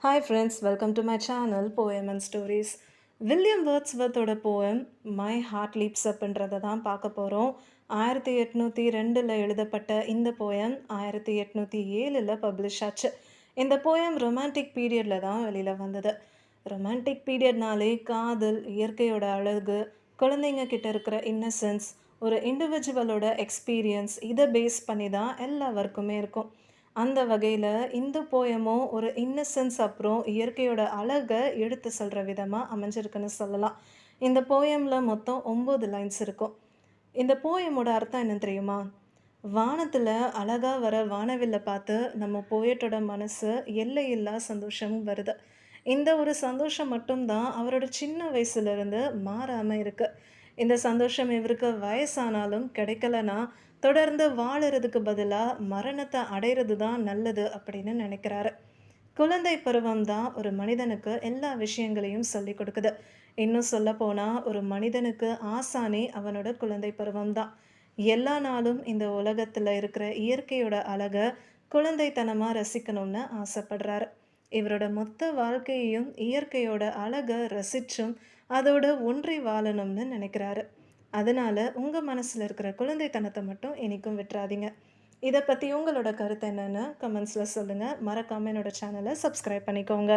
Hi friends, welcome to my channel Poem and Stories. William வேர்ட்ஸ்வர்த்தோட poem my heart leaps அப்ன்றதை தான் பார்க்க போகிறோம். 1802 எழுதப்பட்ட இந்த போயம் 1807 பப்ளிஷ் ஆச்சு. இந்த போயம் ரொமான்டிக் பீரியடில் தான் வெளியில் வந்தது. ரொமான்டிக் பீரியட்னாலே காதல், இயற்கையோட அழகு, குழந்தைங்க கிட்ட இருக்கிற இன்னசென்ஸ், ஒரு இண்டிவிஜுவலோட எக்ஸ்பீரியன்ஸ் இதை பேஸ் பண்ணி தான் எல்லா ஒர்க்குமே இருக்கும். அந்த வகையில் இந்த போயமும் ஒரு இன்னசென்ஸ் அப்புறம் இயற்கையோட அழகை எடுத்து சொல்கிற விதமாக அமைஞ்சிருக்குன்னு சொல்லலாம். இந்த போயமில் மொத்தம் 9 லைன்ஸ் இருக்கும். இந்த போயமோட அர்த்தம் என்ன தெரியுமா? வானத்தில் அழகாக வர வானவில்லை பார்த்து நம்ம போயட்டோட மனசு எல்லையில்லா சந்தோஷம் வருது. இந்த ஒரு சந்தோஷம் மட்டும்தான் அவரோட சின்ன வயசுலேருந்து மாறாமல் இருக்குது. இந்த சந்தோஷம் இவருக்கு வயசானாலும் கிடைக்கலனா தொடர்ந்து வாழறதுக்கு பதிலாக மரணத்தை அடையிறது தான் நல்லது அப்படின்னு நினைக்கிறாரு. குழந்தை பருவம் தான் ஒரு மனிதனுக்கு எல்லா விஷயங்களையும் சொல்லி கொடுக்குது. இன்னும் சொல்ல போனால் ஒரு மனிதனுக்கு ஆசானே அவனோட குழந்தை பருவம் தான். எல்லா நாளும் இந்த உலகத்தில் இருக்கிற இயற்கையோட அழகை குழந்தைத்தனமாக ரசிக்கணும்னு ஆசைப்படுறாரு. இவரோட மொத்த வாழ்க்கையையும் இயற்கையோட அழகை ரசிச்சும் அதோட ஒன்றி வாழணும்னு நினைக்கிறாரு. அதனால உங்க மனசுல இருக்கிற குழந்தைத்தனத்தை மட்டும் என்னைக்கும் விட்டுறாதீங்க. இதை பற்றி உங்களோட கருத்து என்னன்னு கமெண்ட்ஸில் சொல்லுங்கள். மறக்காமல் என்னோட சேனலை சப்ஸ்கிரைப் பண்ணிக்கோங்க.